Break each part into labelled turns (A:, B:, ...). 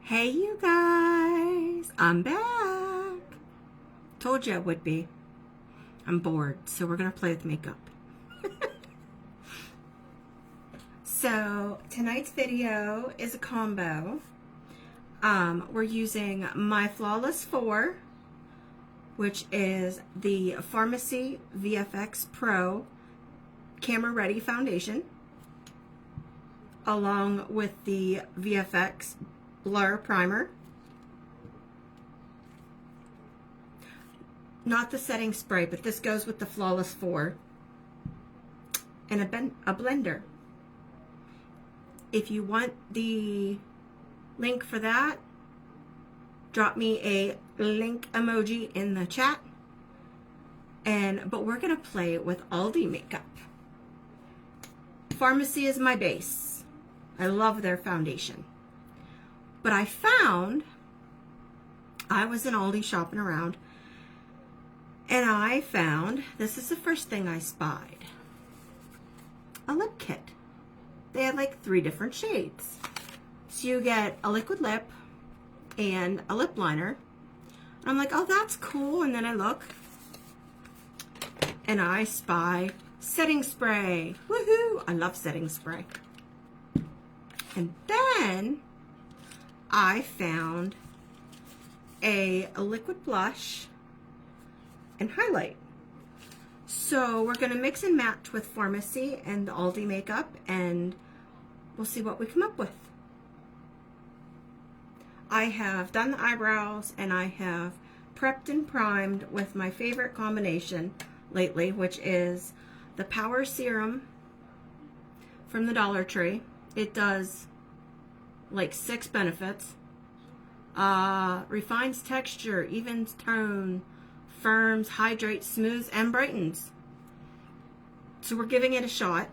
A: Hey you guys, I'm back. Told you I would be. I'm bored, so we're gonna play with makeup. So tonight's video is a combo. We're using my Flawless 4, which is the Pharmacy VFX Pro Camera Ready Foundation, along with the VFX Blur Primer. Not the setting spray, but this goes with the Flawless 4. And a blender. If you want the link for that, drop me a link emoji in the chat. But we're gonna play with Aldi makeup. Pharmacy is my base. I love their foundation. But I was in Aldi shopping around, and I found, this is the first thing I spied, a lip kit. They had like 3 different shades. So you get a liquid lip and a lip liner. And I'm like, oh, that's cool. And then I look and I spy setting spray. Woohoo! I love setting spray. And then I found a liquid blush and highlight. So we're going to mix and match with Pharmacy and the Aldi makeup, and we'll see what we come up with. I have done the eyebrows, and I have prepped and primed with my favorite combination lately, which is the Power Serum from the Dollar Tree. It does like 6 benefits. Refines texture, evens tone, firms, hydrates, smooths, and brightens. So we're giving it a shot.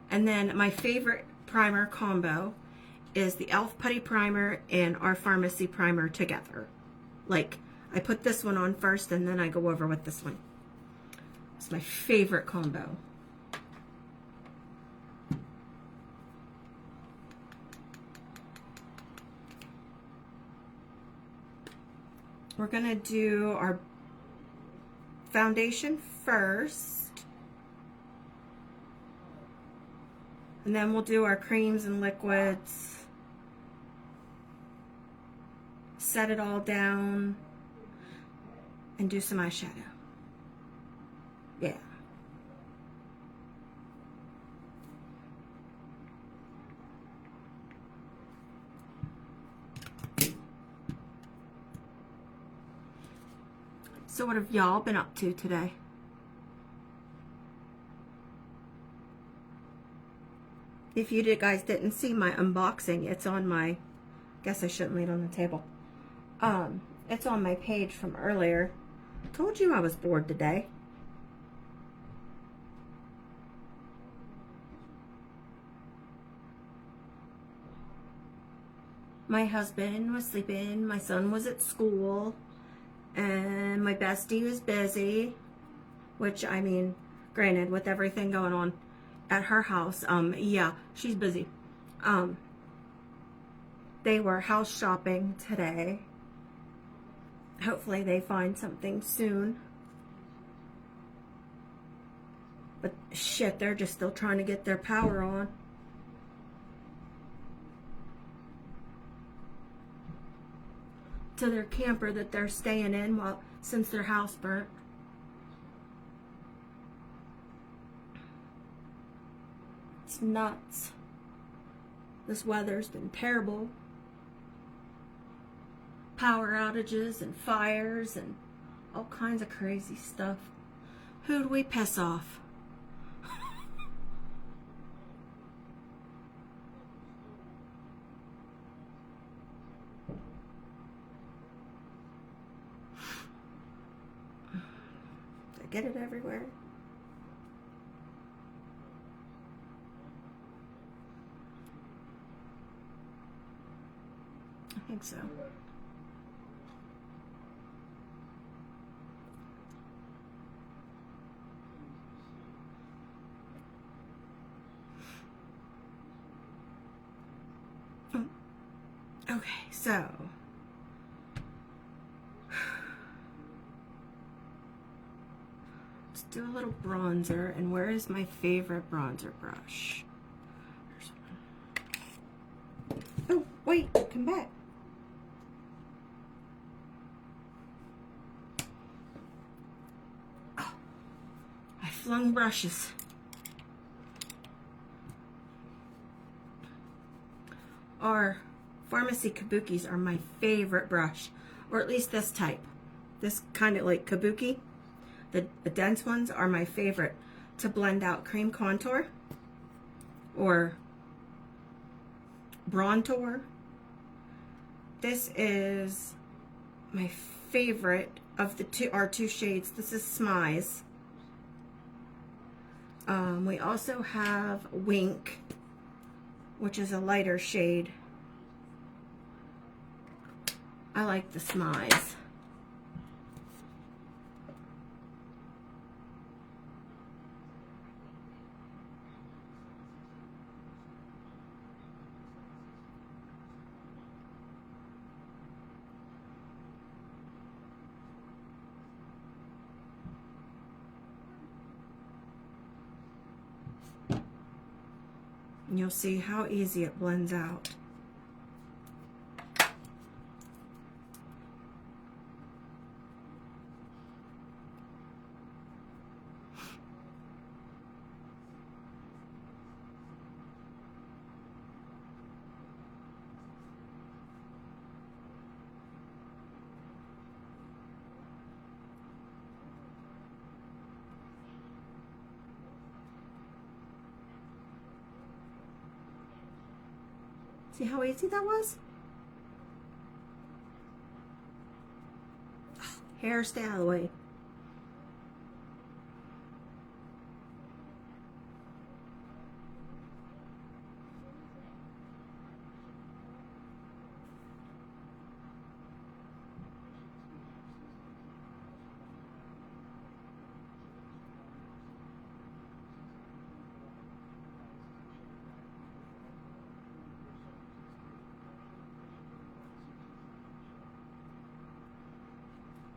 A: And then my favorite primer combo is the e.l.f. Putty Primer and our Pharmacy Primer together. Like, I put this one on first and then I go over with this one. It's my favorite combo. We're gonna do our foundation first, and then we'll do our creams and liquids, set it all down, and do some eyeshadow. Yeah. So what have y'all been up to today? If you guys didn't see my unboxing, it's on my, guess I shouldn't lay it on the table. It's on my page from earlier. Told you I was bored today. My husband was sleeping, my son was at school, and my bestie was busy, which, I mean, granted, with everything going on at her house, yeah, she's busy. They were house shopping today. Hopefully they find something soon. But shit, they're just still trying to get their power on. To their camper that they're staying in since their house burnt. It's nuts. This weather's been terrible. Power outages and fires and all kinds of crazy stuff. Who'd we piss off? Get it everywhere. I think so. Okay, so let's do a little bronzer. And where is my favorite bronzer brush? There's one. Oh, wait, come back. Oh, I flung brushes. Our Pharmacy Kabukis are my favorite brush, or at least this type. This kind of like Kabuki. The dense ones are my favorite to blend out cream contour or bronzer. This is my favorite of the our two shades. This is Smize. We also have Wink, which is a lighter shade. I like the Smize. And you'll see how easy it blends out. See how easy that was? Oh, hair, stay out of the way.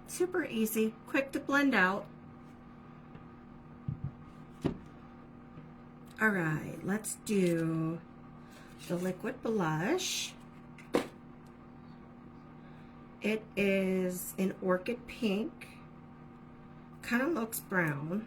A: Super easy, quick to blend out. All right, let's do the liquid blush. It is an orchid pink, kind of looks brown.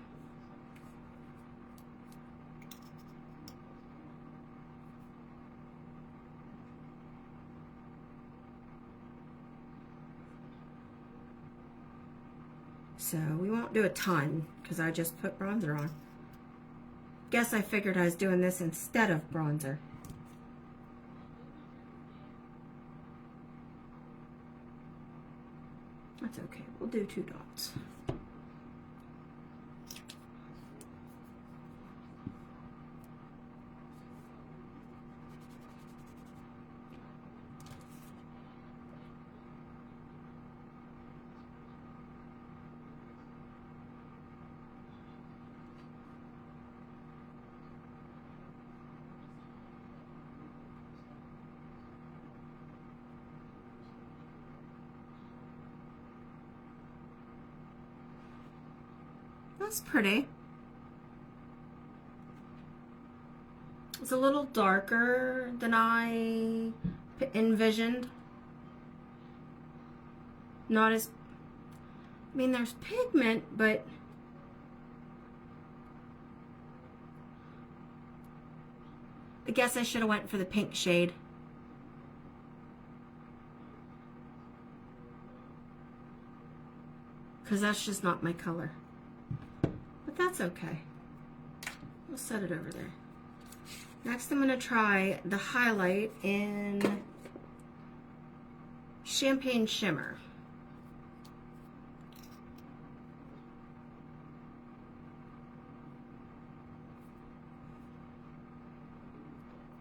A: So we won't do a ton because I just put bronzer on. Guess I figured I was doing this instead of bronzer. That's okay, we'll do 2 dots. That's pretty. It's a little darker than I envisioned. Not as, I mean, there's pigment, but I guess I should have went for the pink shade. Because that's just not my color. But that's okay. We'll set it over there. Next I'm going to try the highlight in Champagne Shimmer.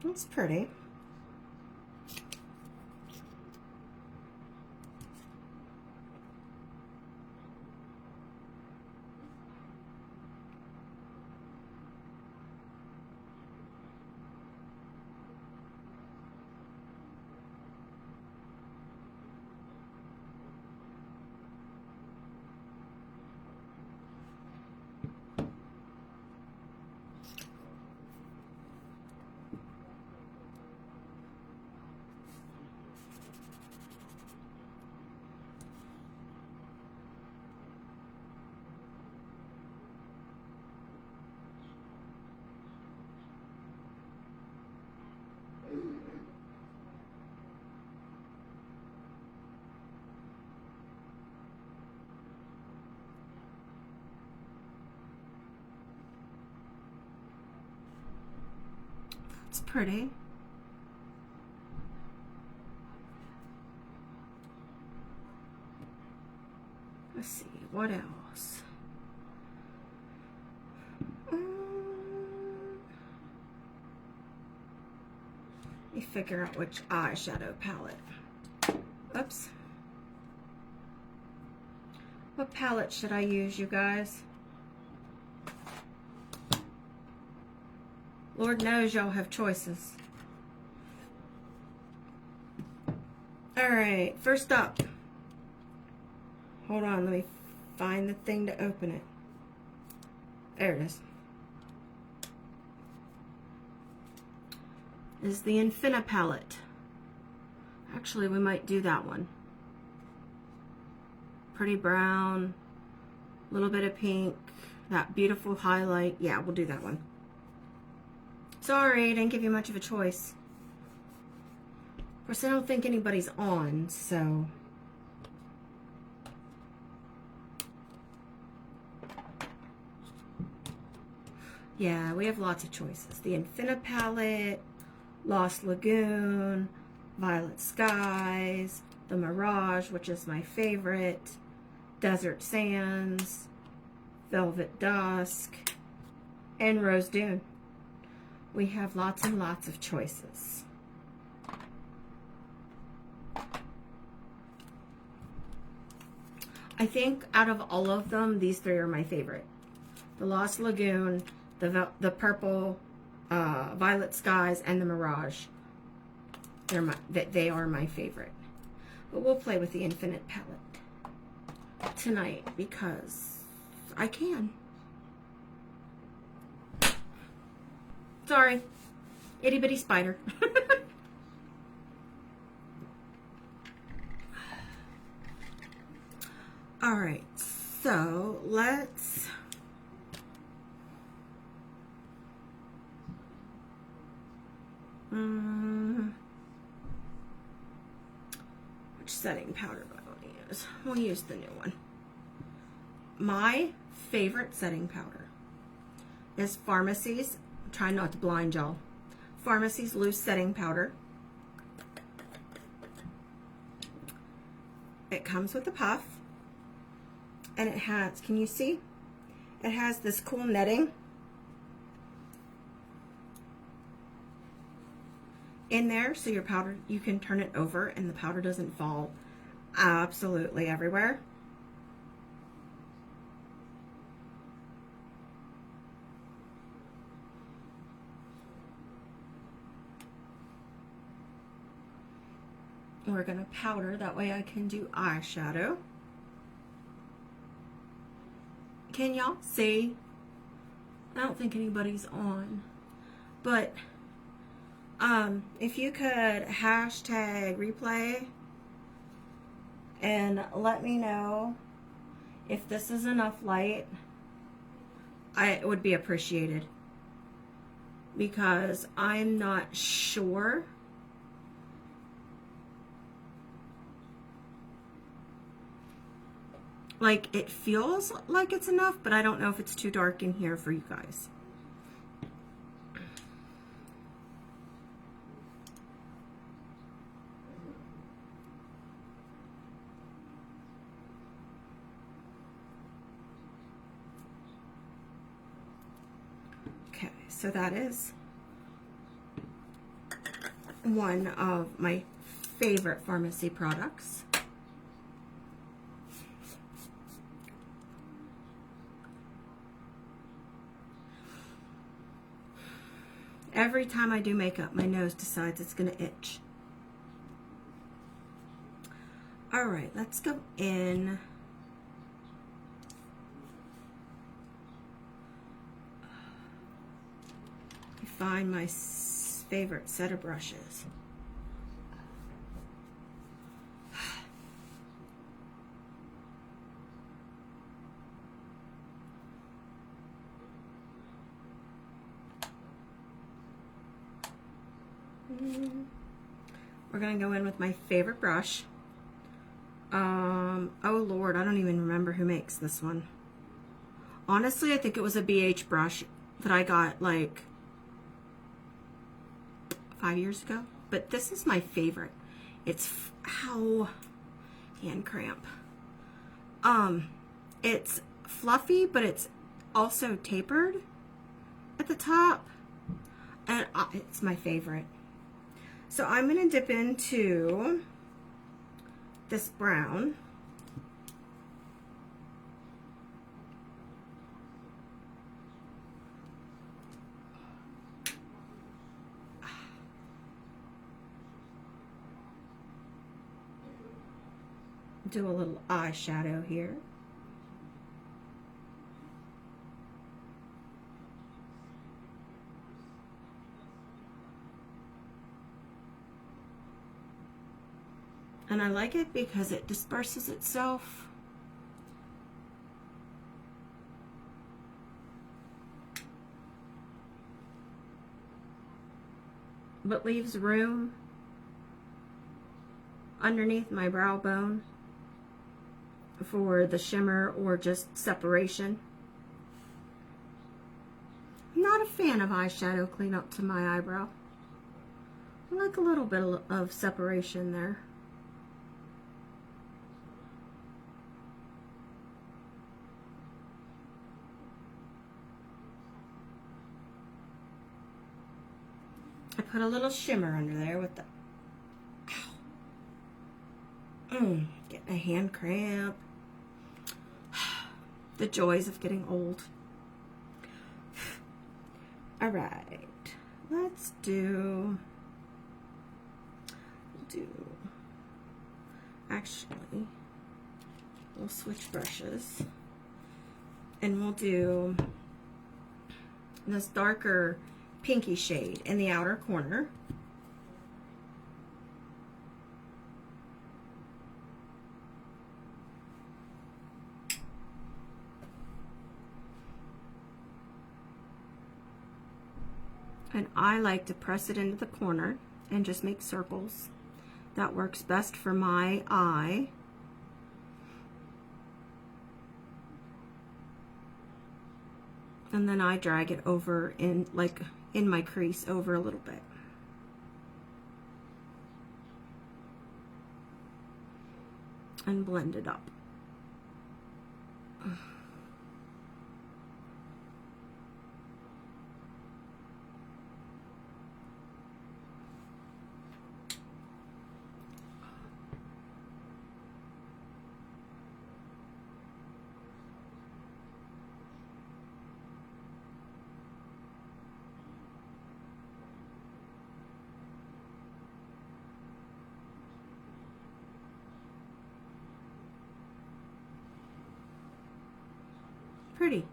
A: It's pretty. It's pretty. Let's see, what else? Let me figure out which eyeshadow palette. Oops. What palette should I use, you guys? Lord knows y'all have choices. Alright, first up. Hold on, let me find the thing to open it. There it is. Is the Infinna palette. Actually, we might do that one. Pretty brown, a little bit of pink, that beautiful highlight. Yeah, we'll do that one. Sorry, I didn't give you much of a choice. Of course, I don't think anybody's on, so... Yeah, we have lots of choices. The Infinna palette, Lost Lagoon, Violet Skies, the Mirage, which is my favorite, Desert Sands, Velvet Dusk, and Rose Dune. We have lots and lots of choices. I think out of all of them, these three are my favorite. The Lost Lagoon, the purple, Violet Skies, and the Mirage. They are my favorite. But we'll play with the Infinite palette tonight because I can. Sorry, itty bitty spider. All right, so let's which setting powder do I want to use? We'll use the new one. My favorite setting powder is Pharmacy's. I'm trying not to blind y'all. Pharmacy's loose setting powder. It comes with a puff, and it has, can you see? It has this cool netting in there, so your powder, you can turn it over and the powder doesn't fall absolutely everywhere. We're going to powder, that way I can do eyeshadow. Can y'all see? I don't think anybody's on, but if you could hashtag replay and let me know if this is enough light, it would be appreciated, because I'm not sure. Like, it feels like it's enough, but I don't know if it's too dark in here for you guys. Okay, so that is one of my favorite pharmacy products. Every time I do makeup, my nose decides it's going to itch. All right, let's go in. Find my favorite set of brushes. We're gonna go in with my favorite brush. Oh Lord, I don't even remember who makes this one. Honestly, I think it was a BH brush that I got like 5 years ago, but this is my favorite. It's, ow, hand cramp. It's fluffy, but it's also tapered at the top, and it's my favorite. So I'm going to dip into this brown. Do a little eyeshadow here. And I like it because it disperses itself. But leaves room underneath my brow bone for the shimmer or just separation. I'm not a fan of eyeshadow cleanup to my eyebrow. I like a little bit of separation there. I put a little shimmer under there with the, getting a hand cramp. The joys of getting old. All right, let's actually, we'll switch brushes and we'll do this darker pinky shade in the outer corner. And I like to press it into the corner and just make circles. That works best for my eye. And then I drag it over in, like in my crease, over a little bit. And blend it up. Pretty.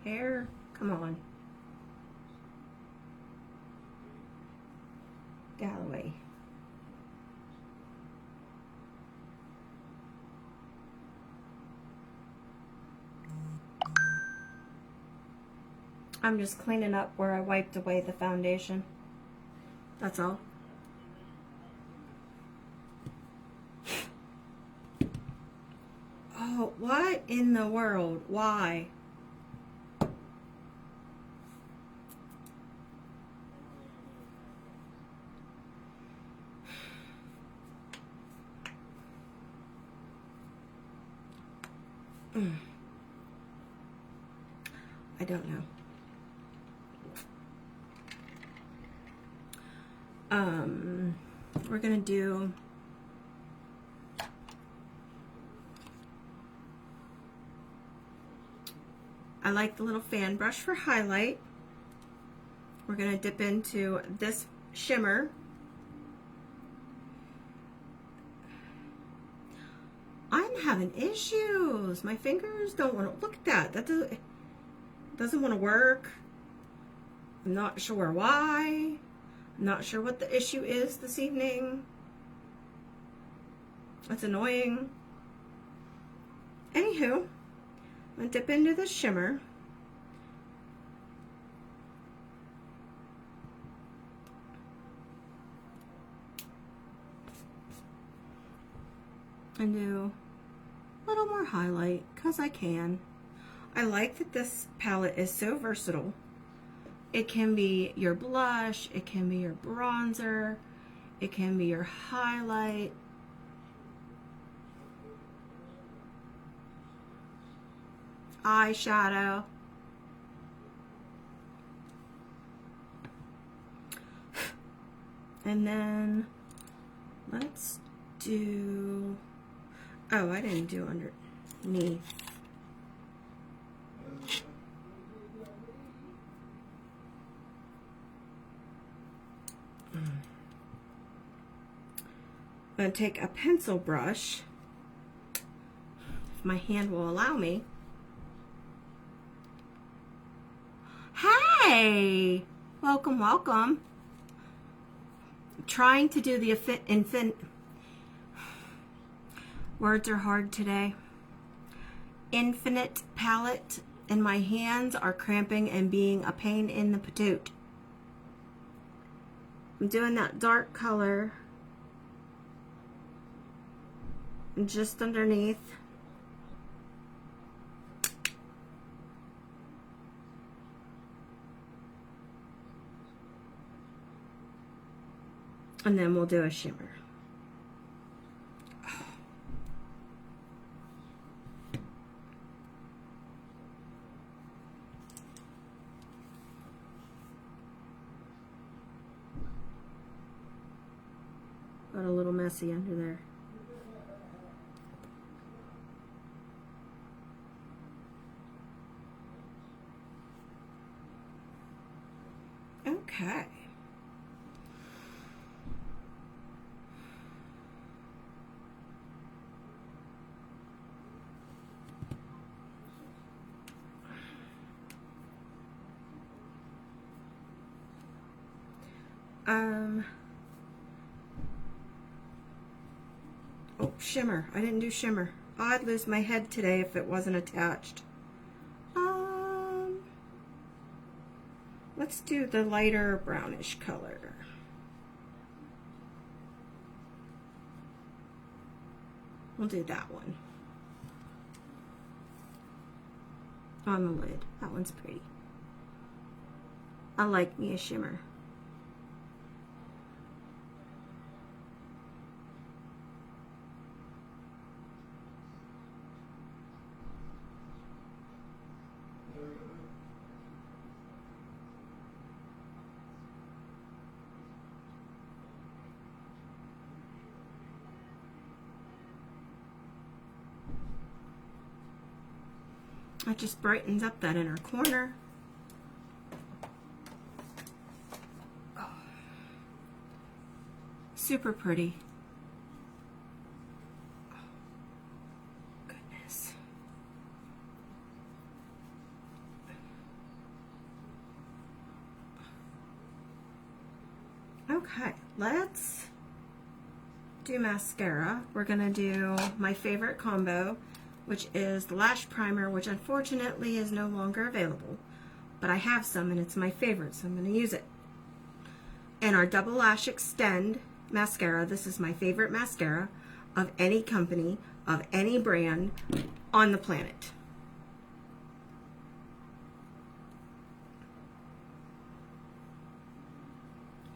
A: Hair, come on. Galloway. I'm just cleaning up where I wiped away the foundation. That's all. Oh, what in the world? Why? I don't know. We're gonna do I like the little fan brush for highlight. We're gonna dip into this shimmer. I'm having issues. My fingers don't want to look at that. That doesn't want to work. I'm not sure why. I'm not sure what the issue is this evening. That's annoying. Anywho, I'm gonna dip into the shimmer. And do a little more highlight because I can. I like that this palette is so versatile. It can be your blush, it can be your bronzer, it can be your highlight. Eyeshadow. And then let's do, oh, I didn't do underneath. I'm going to take a pencil brush, if my hand will allow me. Hey! Welcome, welcome. I'm trying to do the words are hard today. Infinite palette, and my hands are cramping and being a pain in the patoot. I'm doing that dark color just underneath. And then we'll do a shimmer. Got a little messy under there. Okay. Oh, shimmer. I didn't do shimmer. I'd lose my head today if it wasn't attached. Let's do the lighter brownish color. We'll do that one. On the lid. That one's pretty. I like me a shimmer. That just brightens up that inner corner. Oh. Super pretty. Oh, goodness. Okay, let's do mascara. We're gonna do my favorite combo, which is the lash primer, which unfortunately is no longer available, but I have some and it's my favorite, so I'm going to use it. And our Double Lash Extend mascara. This is my favorite mascara of any company, of any brand on the planet.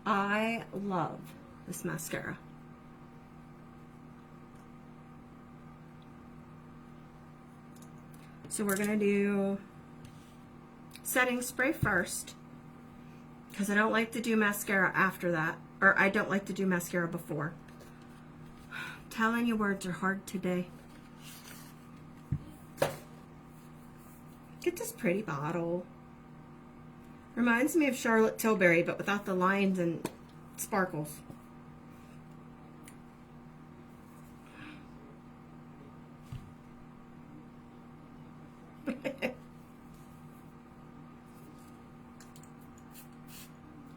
A: I love this mascara. So we're going to do setting spray first, because I don't like to do mascara after that, or I don't like to do mascara before. I'm telling you, words are hard today. Get this pretty bottle. Reminds me of Charlotte Tilbury, but without the lines and sparkles.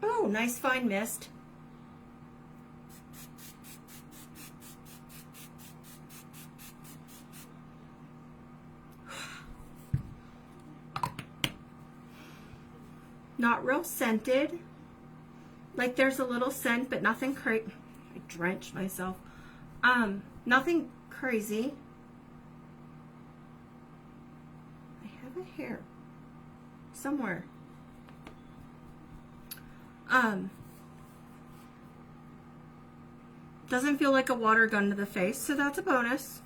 A: Oh, nice fine mist. Not real scented. Like there's a little scent, but nothing crazy. I drenched myself. Nothing crazy. I have it here somewhere. Doesn't feel like a water gun to the face, so that's a bonus.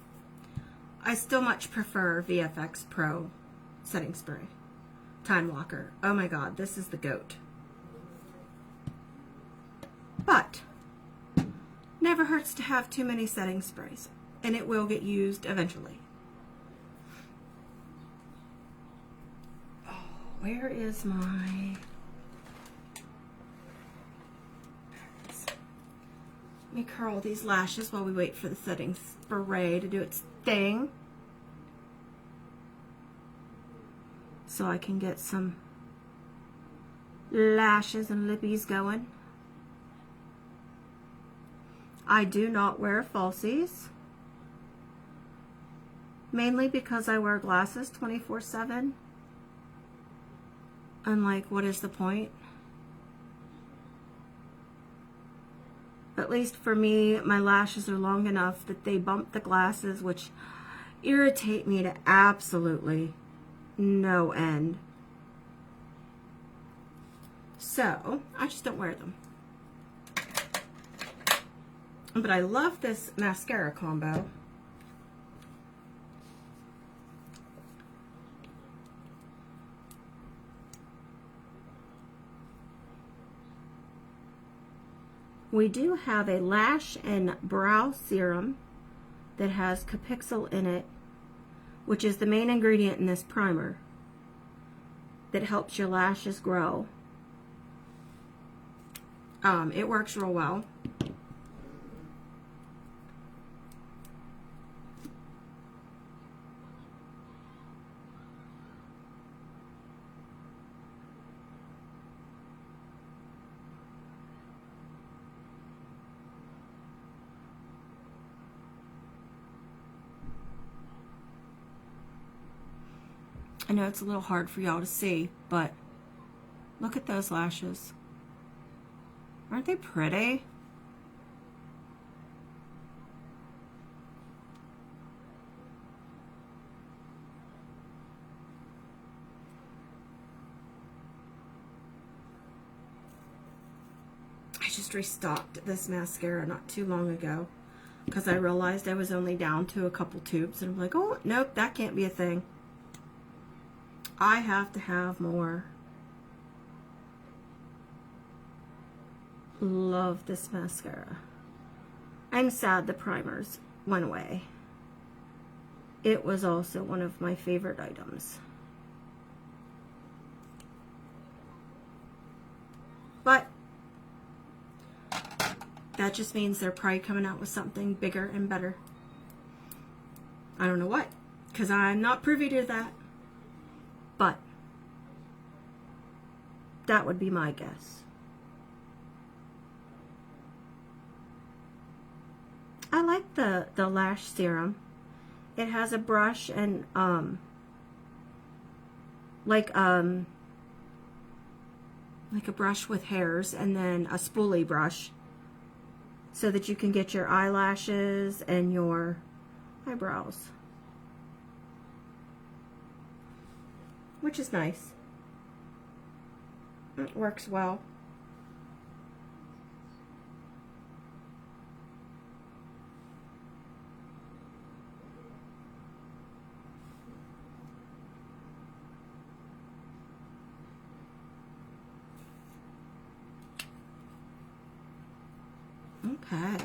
A: I still much prefer VFX Pro setting spray. Time Locker. Oh my god, this is the GOAT. But never hurts to have too many setting sprays, and it will get used eventually. Oh, where is my... Let me curl these lashes while we wait for the setting spray to do its thing. So I can get some lashes and lippies going. I do not wear falsies. Mainly because I wear glasses 24/7. And like, what is the point? At least for me, my lashes are long enough that they bump the glasses, which irritate me to absolutely no end. So, I just don't wear them. But I love this mascara combo. We do have a lash and brow serum that has Capixyl in it, which is the main ingredient in this primer that helps your lashes grow. It works real well. I know it's a little hard for y'all to see, but look at those lashes. Aren't they pretty? I just restocked this mascara not too long ago because I realized I was only down to a couple tubes, and I'm like, oh, nope, that can't be a thing. I have to have more. Love this mascara. I'm sad the primers went away. It was also one of my favorite items. But that just means they're probably coming out with something bigger and better. I don't know what, because I'm not privy to that. But that would be my guess. I like the lash serum. It has a brush and like a brush with hairs, and then a spoolie brush so that you can get your eyelashes and your eyebrows, which is nice. It works well. Okay.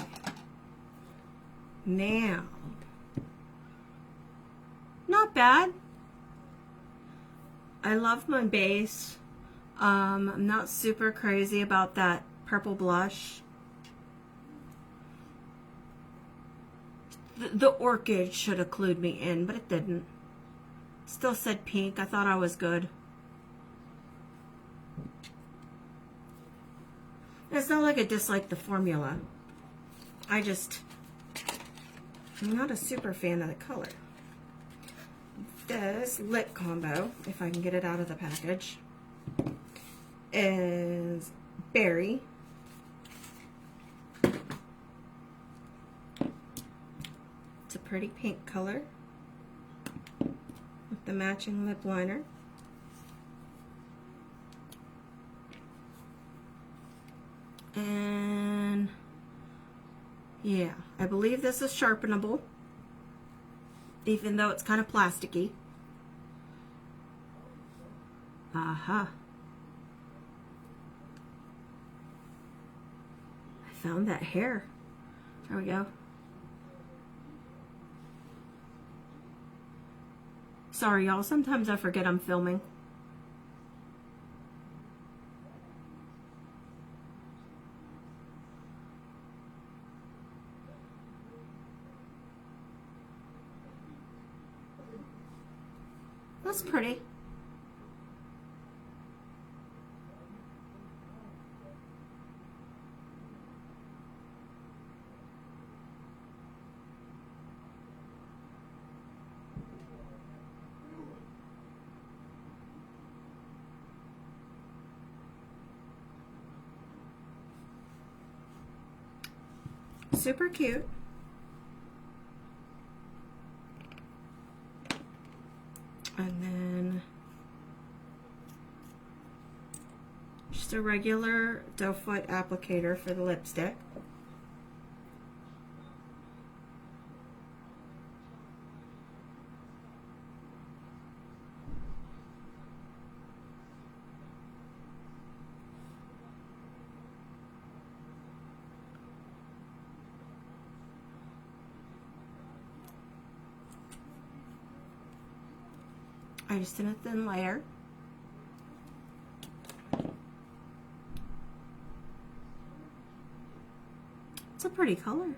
A: Now, not bad. I love my base. I'm not super crazy about that purple blush. The orchid should have clued me in, but it didn't. Still said pink. I thought I was good. It's not like I dislike the formula. I'm not a super fan of the color. This lip combo, if I can get it out of the package, is Berry. It's a pretty pink color with the matching lip liner. And yeah, I believe this is sharpenable, even though it's kind of plasticky. Aha. I found that hair. There we go. Sorry, y'all. Sometimes I forget I'm filming. That's pretty. Super cute. And then just a regular doe foot applicator for the lipstick. I just did a thin layer. It's a pretty color.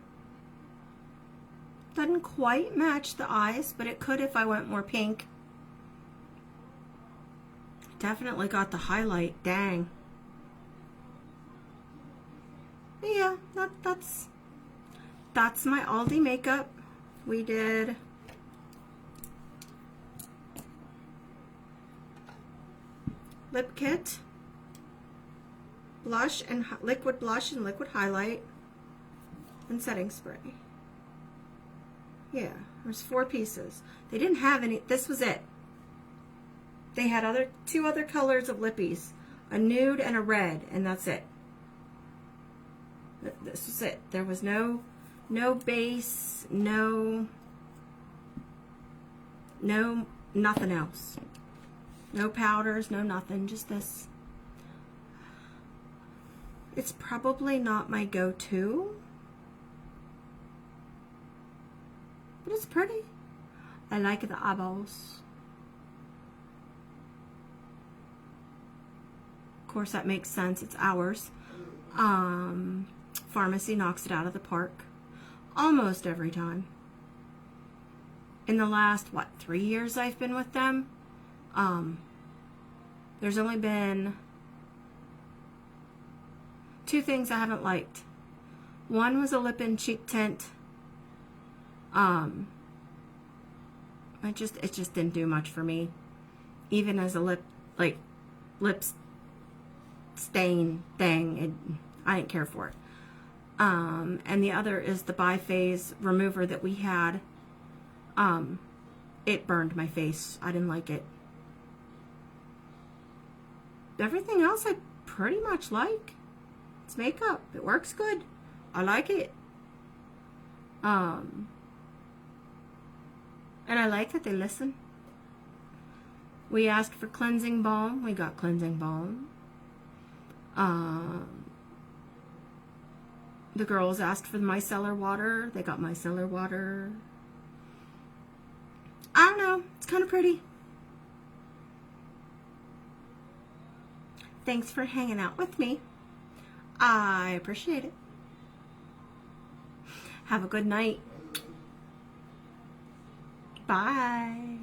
A: Doesn't quite match the eyes, but it could if I went more pink. Definitely got the highlight, dang. Yeah, that's my Aldi makeup. We did lip kit, blush and liquid blush and liquid highlight, and setting spray. Yeah, there's 4 pieces. They didn't have any, this was it. They had two other colors of lippies, a nude and a red, and that's it. This was it. There was no base, no nothing else. No powders, no nothing, just this. It's probably not my go-to, but it's pretty. I like the eyeballs. Of course, that makes sense. It's ours. Pharmacy knocks it out of the park almost every time. In the last, 3 years I've been with them, there's only been 2 things I haven't liked. One was a lip and cheek tint. It just didn't do much for me. Even as a lip stain thing, I didn't care for it. And the other is the biphase remover that we had. It burned my face. I didn't like it. Everything else I pretty much like. It's makeup. It works good. I like it. And I like that they listen. We asked for cleansing balm. We got cleansing balm. The girls asked for the micellar water. They got micellar water. I don't know. It's kind of pretty. Thanks for hanging out with me. I appreciate it. Have a good night. Bye.